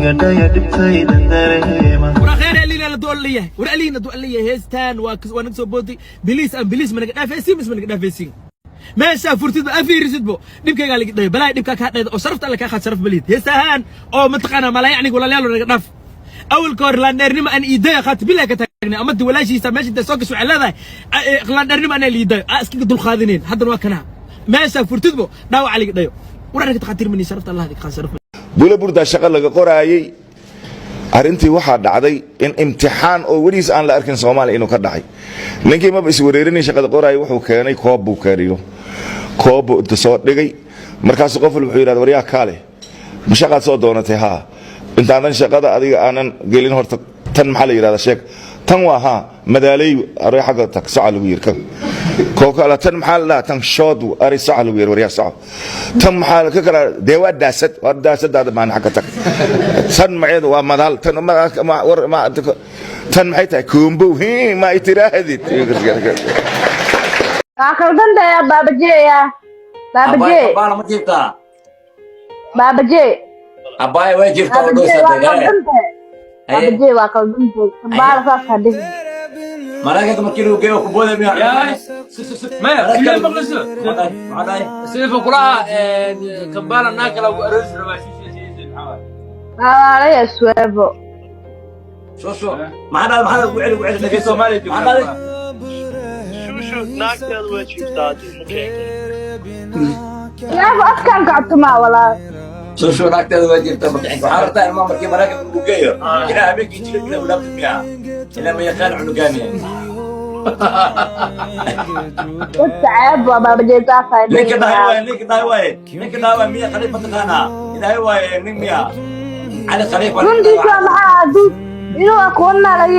يدايا دبكي دندريما ورا خير لينا دول ليه ورا لينا دول ليه هيستان ونكسو بودي بليس بليس من دافيسين مش من دافيسين ماشي فرتد افير سدبو دبكي قال لي بلاي دبكا كحد او شرفت لك اخذ شرف بليد هيستان او منطقنا ما لا يعني ولا ليالو داف اول كور لاندرنيما ان ايدي اخذت بلا كتاغني امد ولاashii ماشي انت سوق سو علada لاندرنيما ان liiday اسكي دول qaadineen hadan waa kana meesha furtidbo dhaawac ali dhayo waraanka taqatir mini sharafta allah ka sharaf bula burda shaqo laga qoraayay arintii waxa dhacday in imtixaan oo wariis aan la arkin Soomaaliya inuu ka dhacay ninkii ma is wareerinay shaqada qoraayay wuxuu keenay koob buu kariyo koob inta soo dhigay markaas qof wuxuu yiraahdo wariyaa kaale ma shaqad soo doonatay ha intaan shaqada adiga aanan gelin horta tan maxaa la yiraahdaa sheeg tan waa ha madaalay aray xaga tag saca lagu yirka kookala tan maxaa la tan shood aray saca lagu yir wariyaa saca tan maxaa ka kala deewa daasad maan xaga tag san maceedu waa madaal tan ma tan maxay tahay koombo ma itiraahadid qaldan daya baabajeeya baabajeey baala ma jirta baabajeey abay way jirta oo doosa tagay baabajeey waa qaldan baala saas hadii maraka markii uu geeyo ku booday miya ما كل مقلسه سيف كلها كمبالا ناكل او ارز رواشي شيء لا يا سويبو شو معنا وعلي في Soomaaliya شو ناكل وجه استاذ يا أفكار قعدتما ولا شو ناكتاد واجرتا مكعين وحارتا ما markii maraka uu geeyo ila habeenkii jilibna u laabto miya ila ma yaqaan cunugaaniya تعب باباجي تافا ليك داي مية خليفة تقانا إذا هو نمية على خليفة كنت سامعة إنه أكون على